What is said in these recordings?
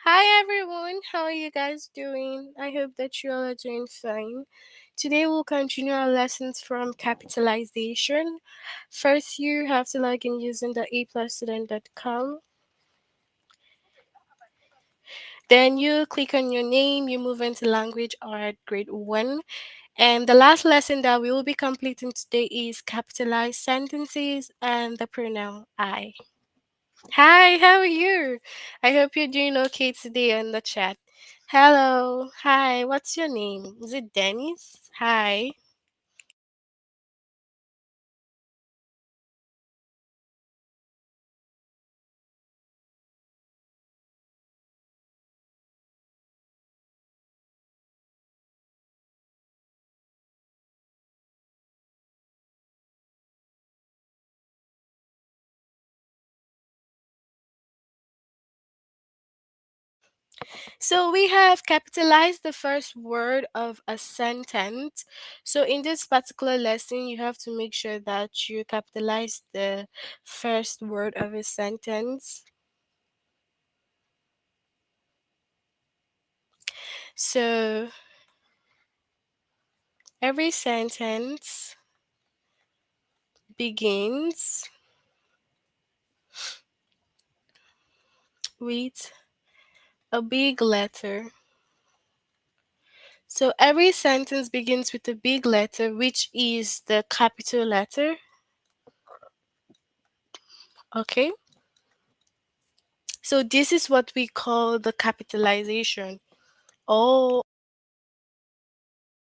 Hi everyone, how are you guys doing? I hope that you all are doing fine. Today we'll continue our lessons from capitalization. First, you have to log in using the aplusstudent.com. Then you click on your name, you move into language art grade 1. And the last lesson that we will be completing today is capitalized sentences and the pronoun I. Hi, how are you? I hope you're doing okay today on the chat. Hello, hi, what's your name? Is it Dennis? Hi. So we have capitalized the first word of a sentence. So in this particular lesson, you have to make sure that you capitalize the first word of a sentence. So every sentence begins with a big letter. So every sentence begins with a big letter, which is the capital letter. Okay. So this is what we call the capitalization. Oh,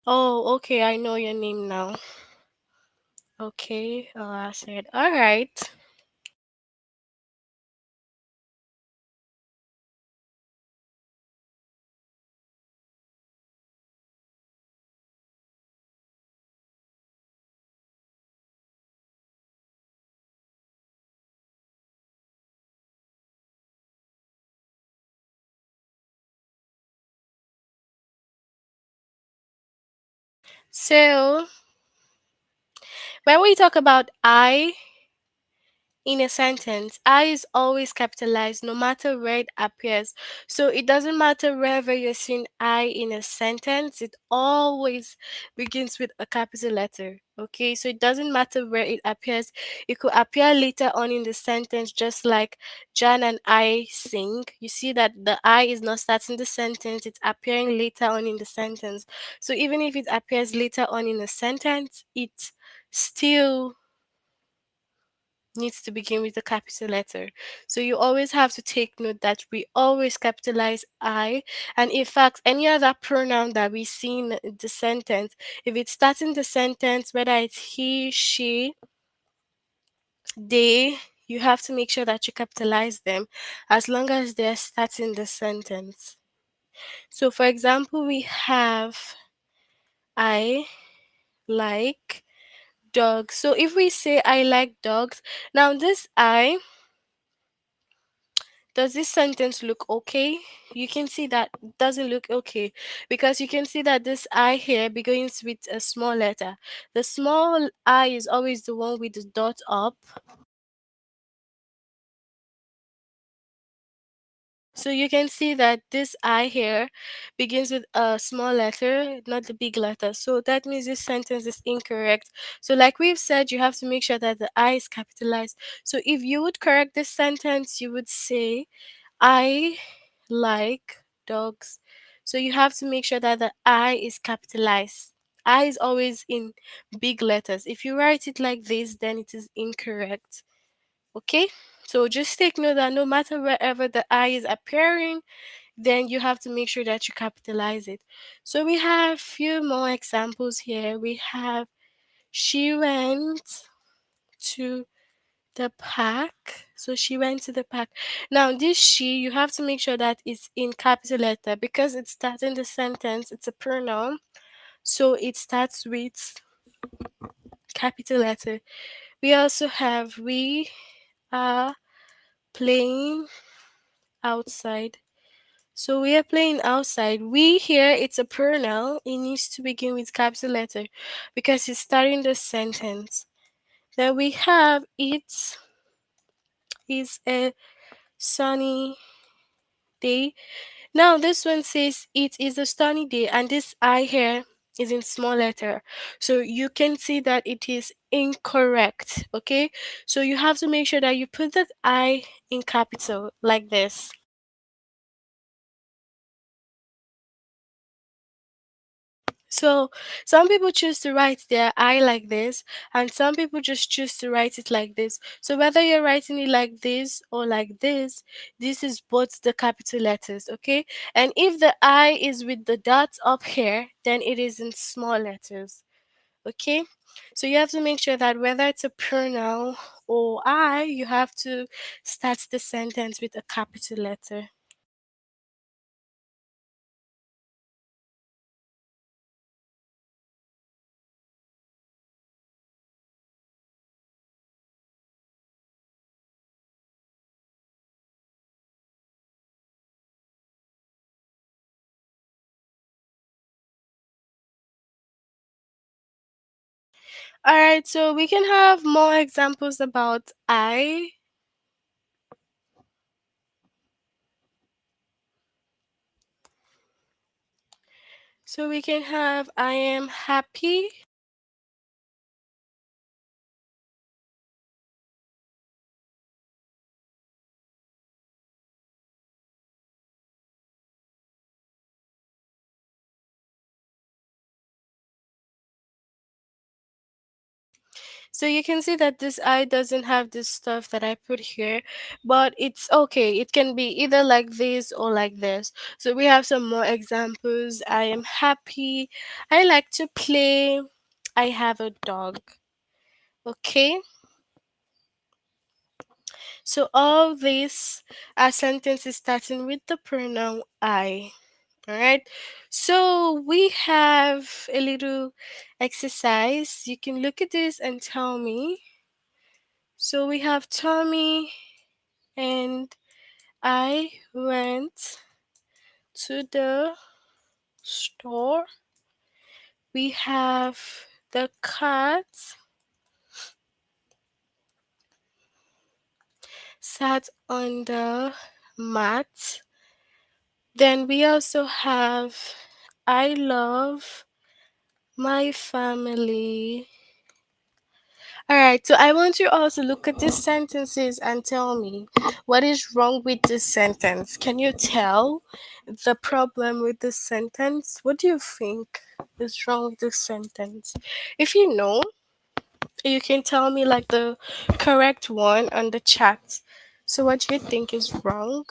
oh, okay. I know your name now. Okay. I said, all right. So when we talk about I, in a sentence, I is always capitalized no matter where it appears. So it doesn't matter wherever you're seeing I in a sentence, it always begins with a capital letter. Okay, so it doesn't matter where it appears. It could appear later on in the sentence, just like Jan and I sing. You see that the I is not starting the sentence, it's appearing later on in the sentence. So even if it appears later on in a sentence, it still needs to begin with a capital letter. So you always have to take note that we always capitalize I. And in fact, any other pronoun that we see in the sentence, if it's starting the sentence, whether it's he, she, they, you have to make sure that you capitalize them as long as they're starting the sentence. So for example, we have I like dogs. So if we say I like dogs, now this I, does this sentence look okay? You can see that it doesn't look okay because you can see that this I here begins with a small letter. The small I is always the one with the dot up. So you can see that this I here begins with a small letter, not the big letter. So that means this sentence is incorrect. So like we've said, you have to make sure that the I is capitalized. So if you would correct this sentence, you would say I like dogs. So you have to make sure that the I is capitalized. I is always in big letters. If you write it like this, then it is incorrect. Okay? So just take note that no matter wherever the I is appearing, then you have to make sure that you capitalize it. So we have few more examples here. We have she went to the park. So she went to the park. Now, this she, you have to make sure that it's in capital letter because it's starting the sentence. It's a pronoun. So it starts with capital letter. We also have we are playing outside. So we are playing outside. We here, it's a pronoun. It needs to begin with capital letter because it's starting the sentence. Then we have it is a sunny day. Now this one says it is a sunny day, and this I here is in small letter. So you can see that it is incorrect. Okay. So you have to make sure that you put that I in capital like this. So some people choose to write their I like this, and some people just choose to write it like this. So whether you're writing it like this or like this is both the capital letters, okay? And if the I is with the dots up here, then it is in small letters, okay? So you have to make sure that whether it's a pronoun or I, you have to start the sentence with a capital letter. All right, so we can have more examples about I. So we can have I am happy. So you can see that this I doesn't have this stuff that I put here, but it's okay. It can be either like this or like this. So we have some more examples. I am happy. I like to play. I have a dog. Okay. So all these are sentences starting with the pronoun I. All right. So we have a little exercise. You can look at this and tell me. So we have Tommy and I went to the store. We have the cat sat on the mat. Then we also have I love my family. All right, so I want you all to look at these sentences and tell me what is wrong with this sentence. Can you tell the problem with this sentence? What do you think is wrong with this sentence? If you know, you can tell me like the correct one on the chat. So, what do you think is wrong?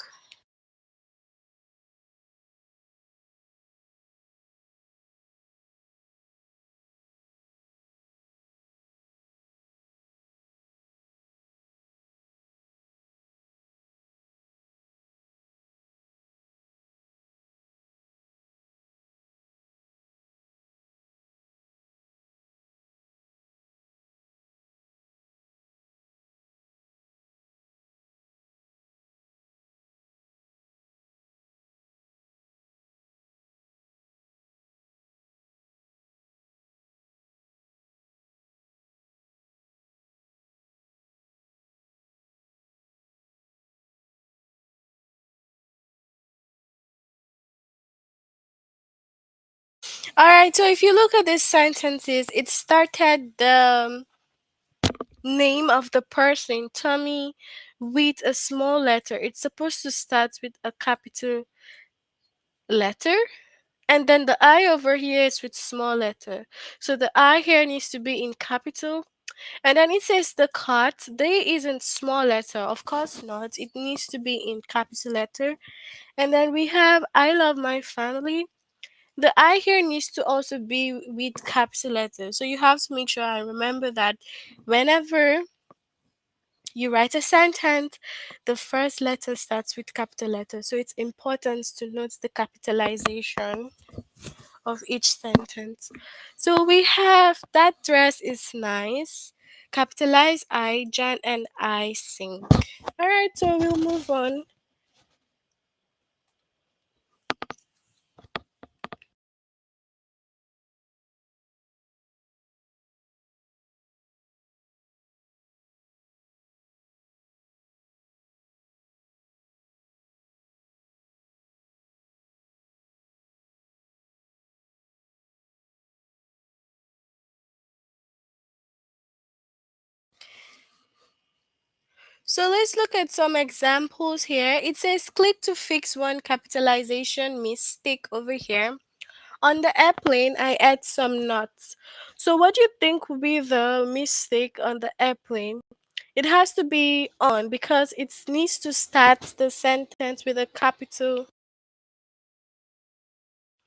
All right, so if you look at these sentences, it started the name of the person, Tommy, with a small letter. It's supposed to start with a capital letter. And then the I over here is with small letter. So the I here needs to be in capital. And then it says the cut. They isn't small letter. Of course not. It needs to be in capital letter. And then we have I love my family. The I here needs to also be with capital letter. So you have to make sure I remember that whenever you write a sentence, the first letter starts with capital letter. So it's important to note the capitalization of each sentence. So we have that dress is nice. Capitalize I, Jan and I sing. Alright, so we'll move on. So let's look at some examples here. It says click to fix one capitalization mistake over here. On the airplane, I add some nuts. So what do you think would be the mistake on the airplane? It has to be on because it needs to start the sentence with a capital.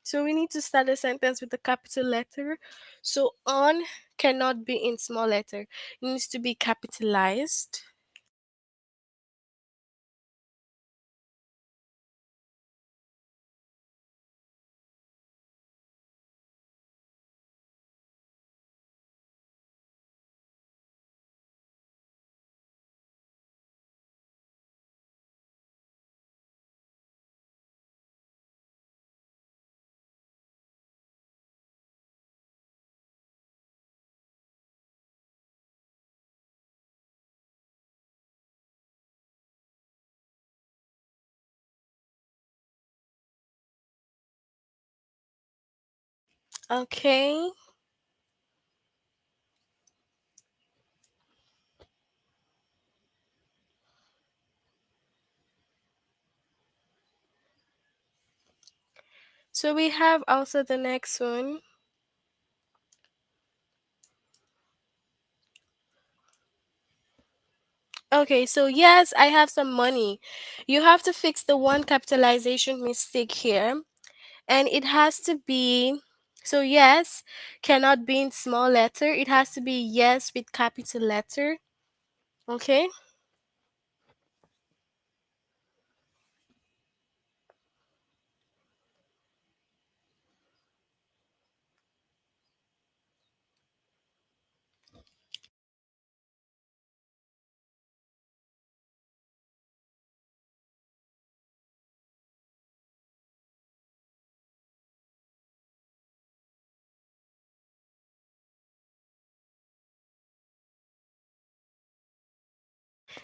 So we need to start a sentence with a capital letter. So on cannot be in small letter. It needs to be capitalized. Okay. So we have also the next one. Okay, so yes, I have some money. You have to fix the one capitalization mistake here, and it has to be, so yes cannot be in small letter. It has to be yes with capital letter. Okay.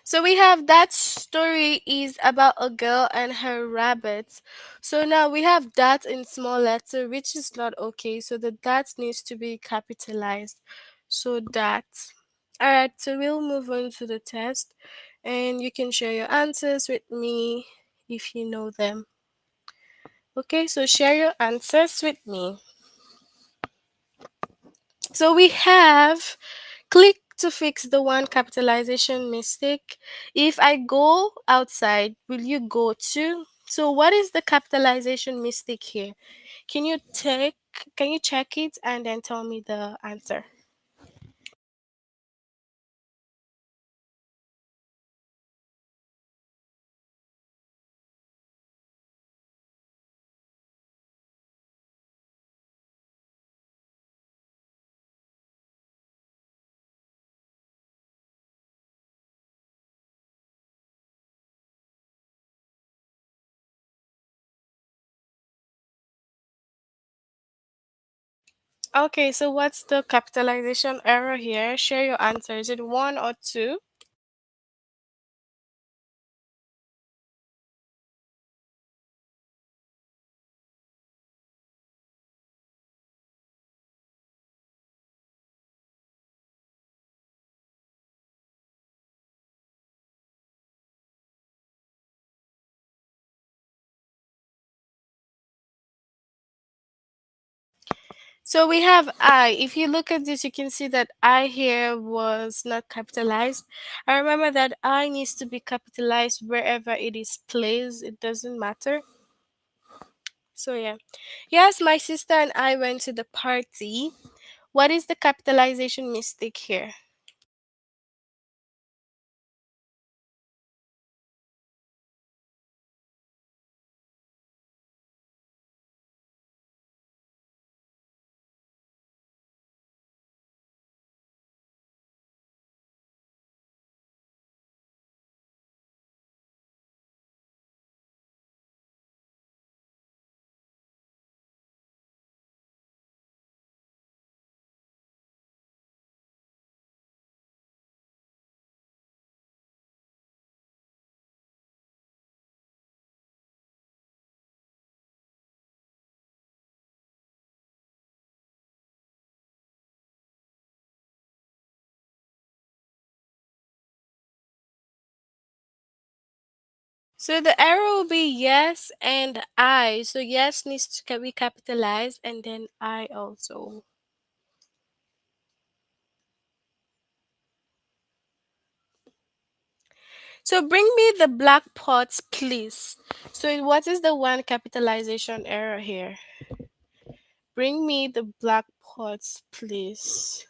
So we have that story is about a girl and her rabbit. So now we have that in small letter, which is not okay. So the that needs to be capitalized. So that. All right. So we'll move on to the test, and you can share your answers with me if you know them. Okay. So share your answers with me. So we have click to fix the one capitalization mistake. If I go outside, will you go too? So what is the capitalization mistake here? Can you take can you check it and then tell me the answer? Okay, so what's the capitalization error here? Share your answer. Is it one or two? So we have I. If you look at this, you can see that I here was not capitalized. I remember that I needs to be capitalized wherever it is placed. It doesn't matter. So yeah. Yes, my sister and I went to the party. What is the capitalization mistake here? So the arrow will be yes and I. So yes needs to be capitalized and then I also. So bring me the black pots, please. So what is the one capitalization error here? Bring me the black pots, please.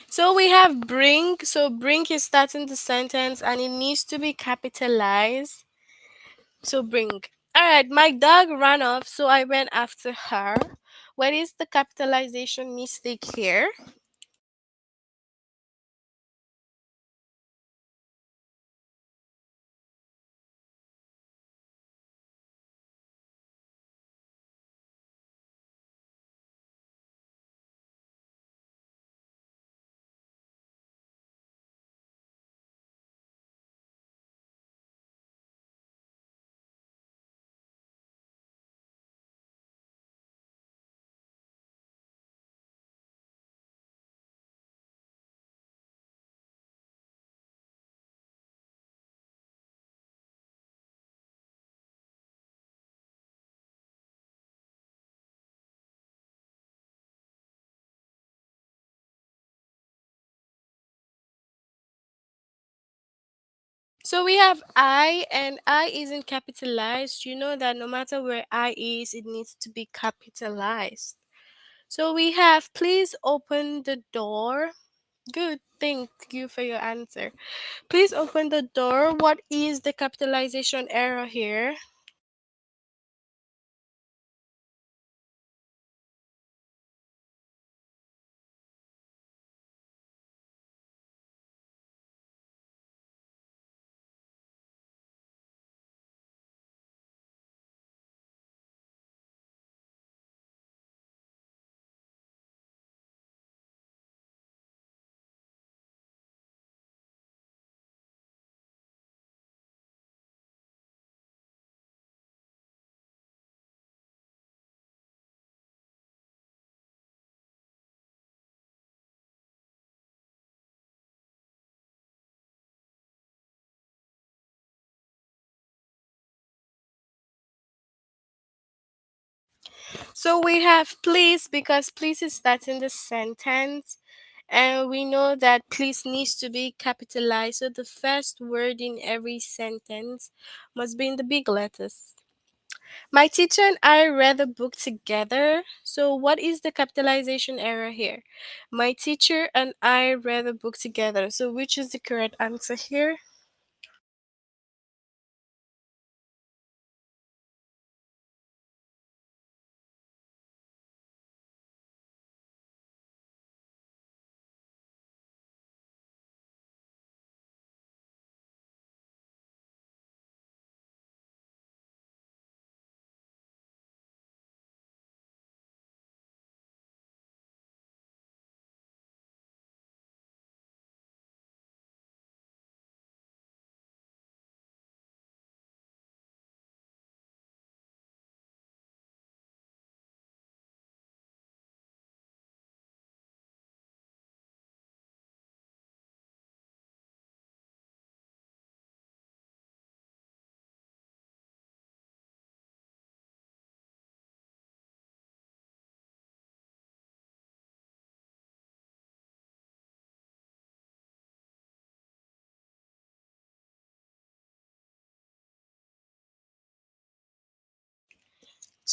So we have bring. So bring is starting the sentence and it needs to be capitalized. So bring. Alright, my dog ran off, so I went after her. What is the capitalization mistake here? So we have I and I isn't capitalized. You know that no matter where I is, it needs to be capitalized. So we have please open the door. Good. Thank you for your answer. Please open the door. What is the capitalization error here? So we have please because please is starting the sentence and we know that please needs to be capitalized. So the first word in every sentence must be in the big letters. My teacher and I read the book together. So what is the capitalization error here? My teacher and I read the book together. So which is the correct answer here?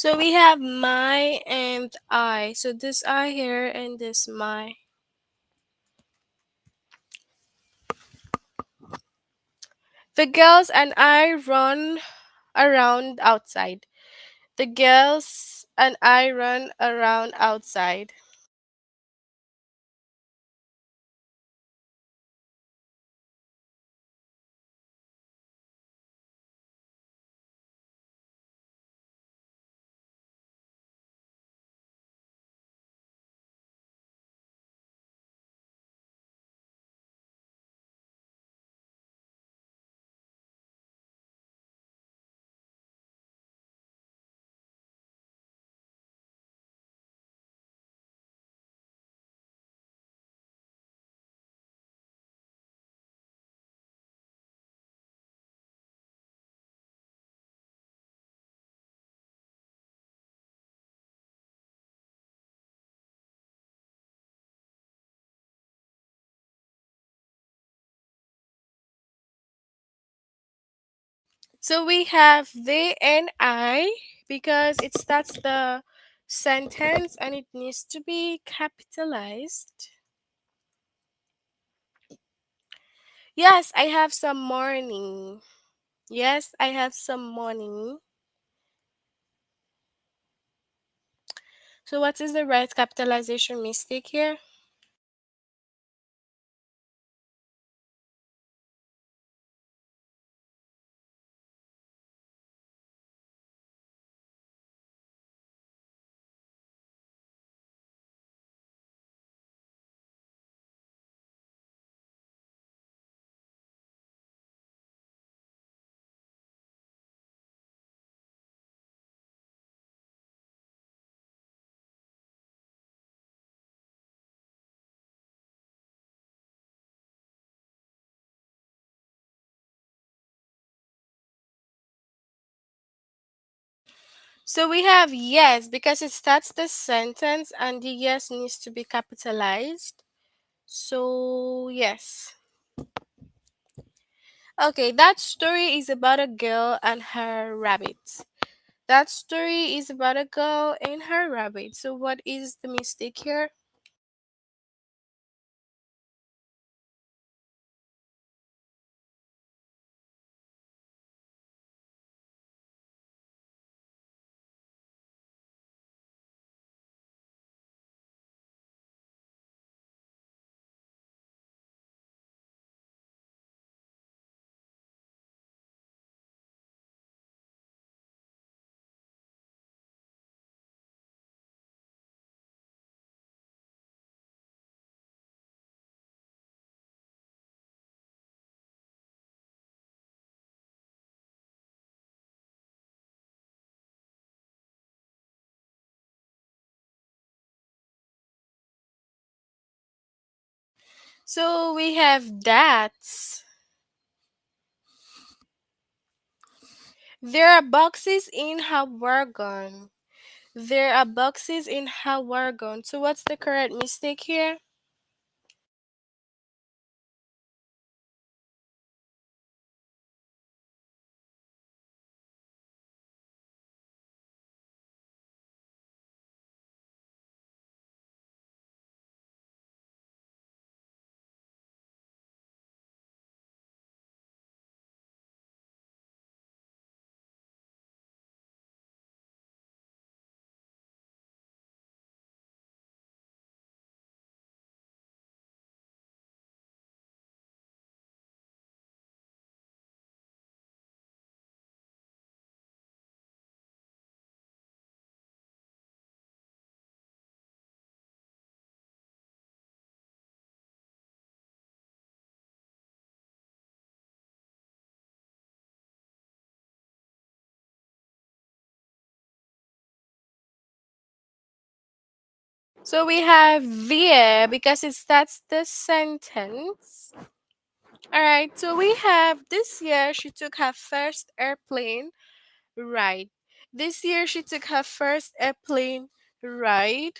So we have my and I. So this I here and this my. The girls and I run around outside. The girls and I run around outside. So we have they and I because it starts the sentence and it needs to be capitalized. Yes, I have some morning. Yes, I have some morning. So what is the right capitalization mistake here? So we have yes because it starts the sentence and the yes needs to be capitalized. So yes. Okay, that story is about a girl and her rabbit. That story is about a girl and her rabbit. So what is the mistake here? So we have that. There are boxes in her wagon. There are boxes in her wagon. So what's the correct mistake here? So we have there because it starts the sentence. All right. So we have this year she took her first airplane ride. This year she took her first airplane ride.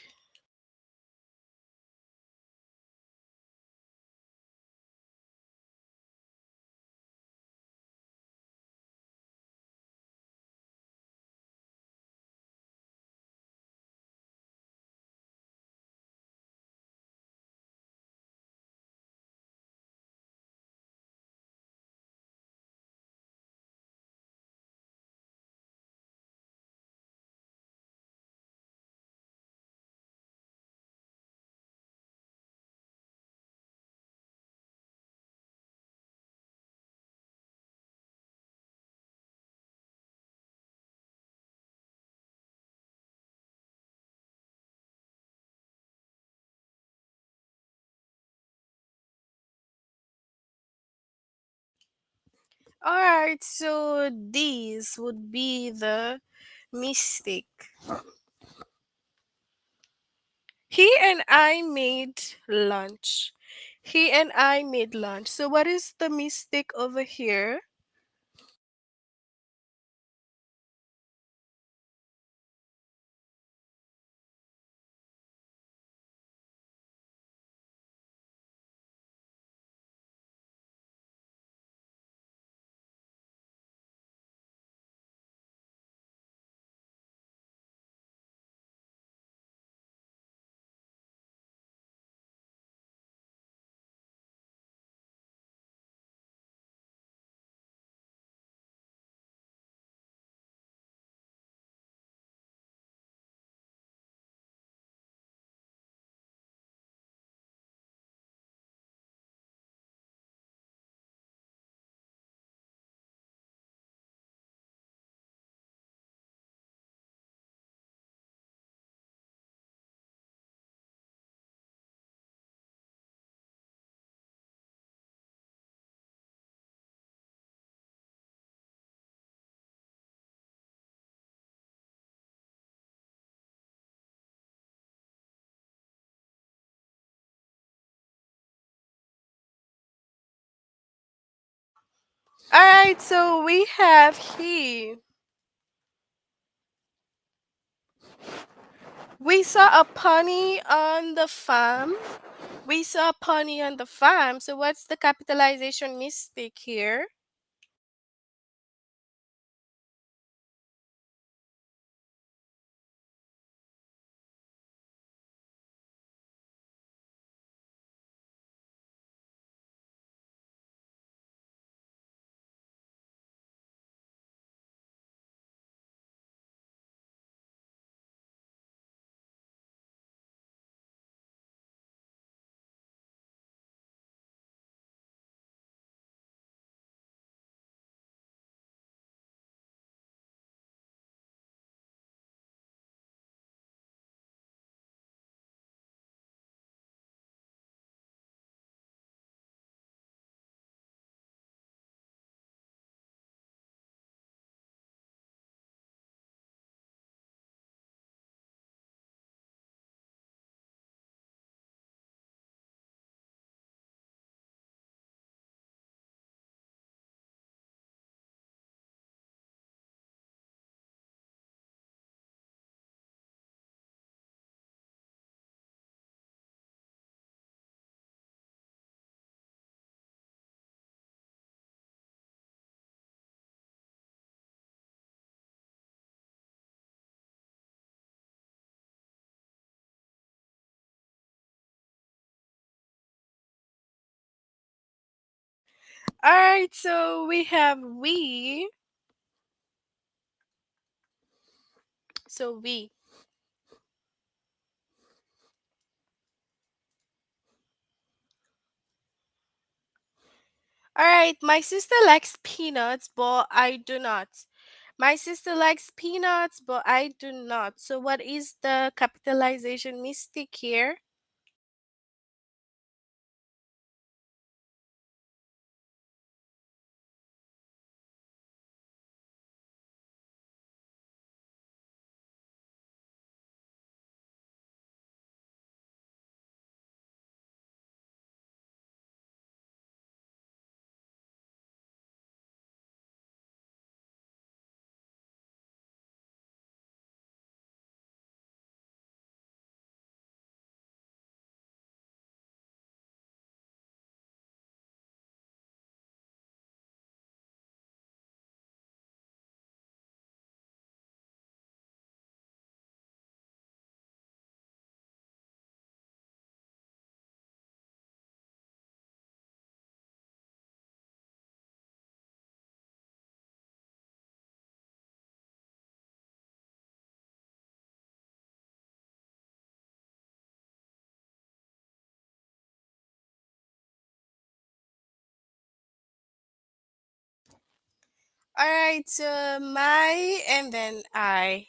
All right, so these would be the mistake. He and I made lunch. He and I made lunch. So what is the mistake over here? All right, so we have he. We saw a pony on the farm. We saw a pony on the farm. So what's the capitalization mistake here? All right, so we have we. So we. All right, my sister likes peanuts, but I do not. My sister likes peanuts, but I do not. So what is the capitalization mistake here? All right, so my and then I.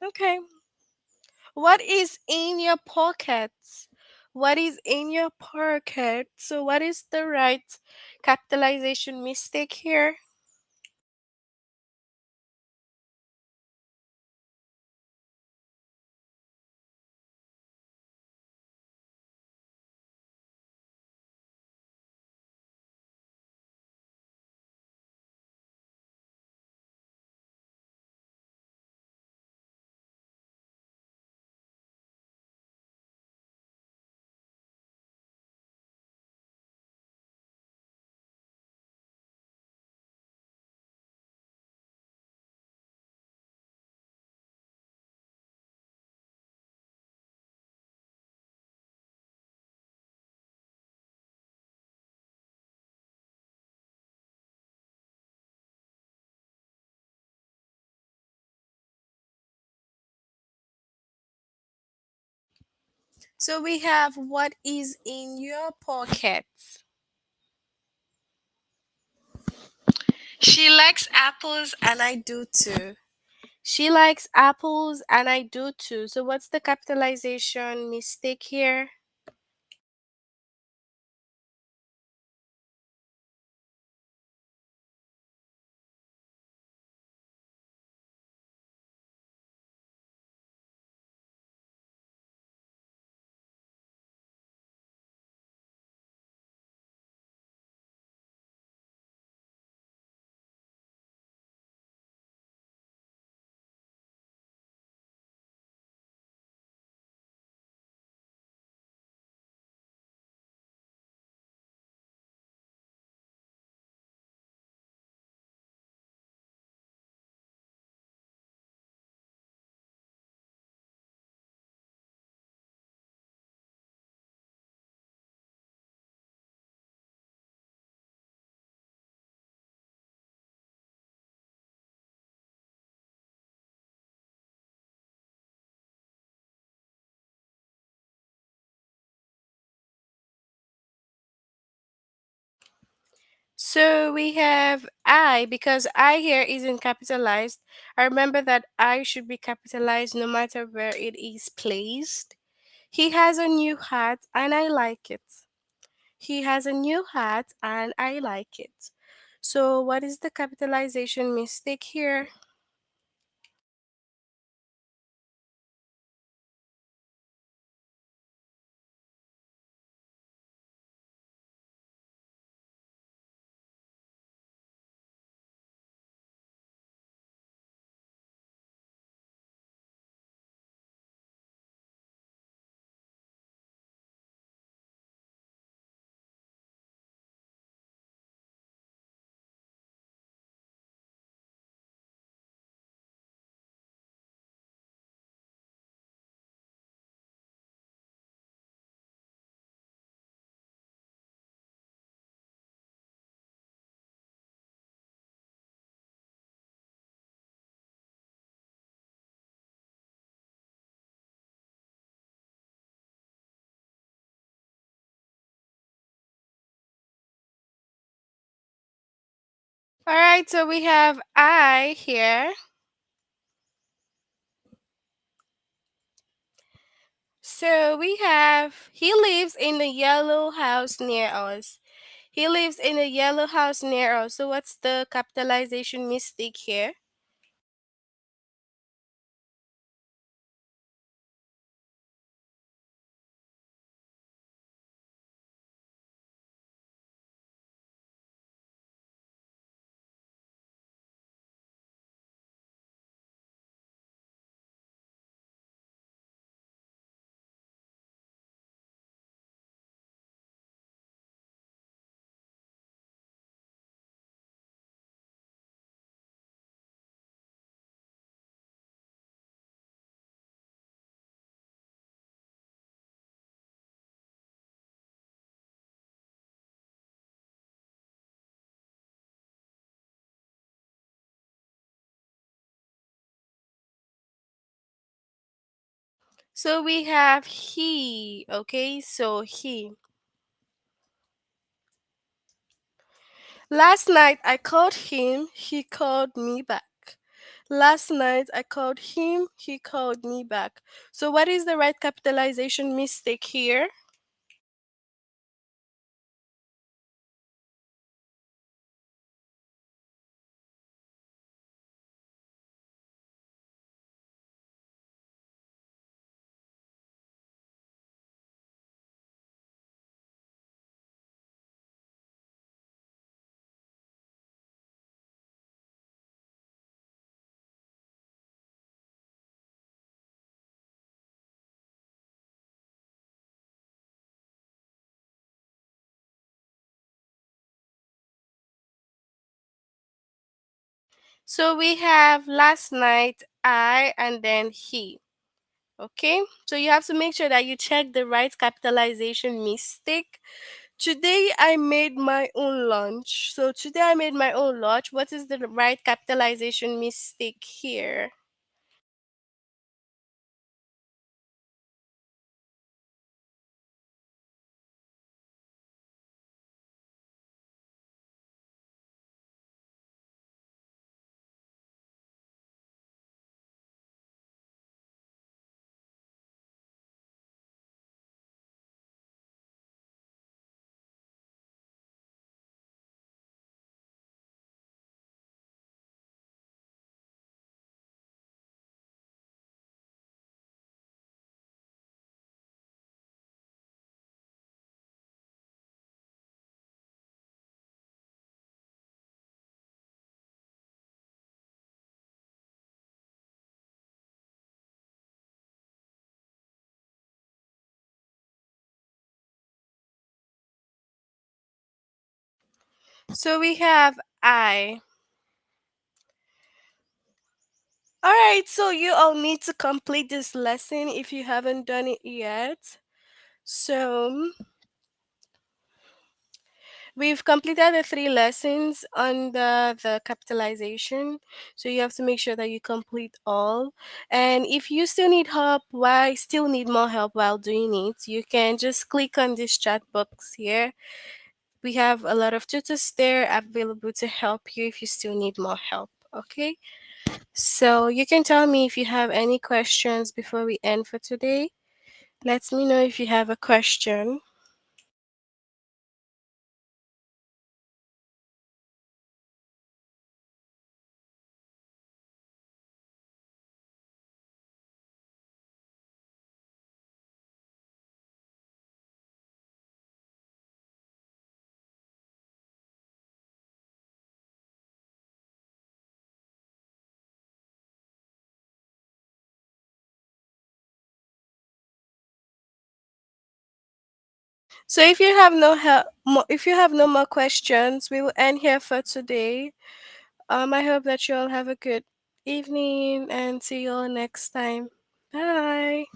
Okay. What is in your pockets? What is in your pocket? So, what is the right capitalization mistake here? So, we have what is in your pocket. She likes apples, and I do too. She likes apples, and I do too. So, what's the capitalization mistake here? So we have I, because I here isn't capitalized. I remember that I should be capitalized no matter where it is placed. He has a new hat and I like it. He has a new hat and I like it. So what is the capitalization mistake here? All right, so we have I here. So we have he lives in the yellow house near us. He lives in a yellow house near us. So what's the capitalization mistake here? So we have he, okay? So he. Last night I called him, he called me back. Last night I called him, he called me back. So what is the right capitalization mistake here? So we have last night, I, and then he. Okay, so you have to make sure that you check the right capitalization mistake. Today I made my own lunch. So today I made my own lunch. What is the right capitalization mistake here? So we have I. All right, so you all need to complete this lesson if you haven't done it yet. So we've completed the three lessons under the capitalization. So you have to make sure that you complete all. And if you still need help, why still need more help while doing it, you can just click on this chat box here. We have a lot of tutors there available to help you if you still need more help. Okay. So you can tell me if you have any questions before we end for today. Let me know if you have a question. So if you have no help, if you have no more questions, we will end here for today. I hope that you all have a good evening and see you all next time. Bye.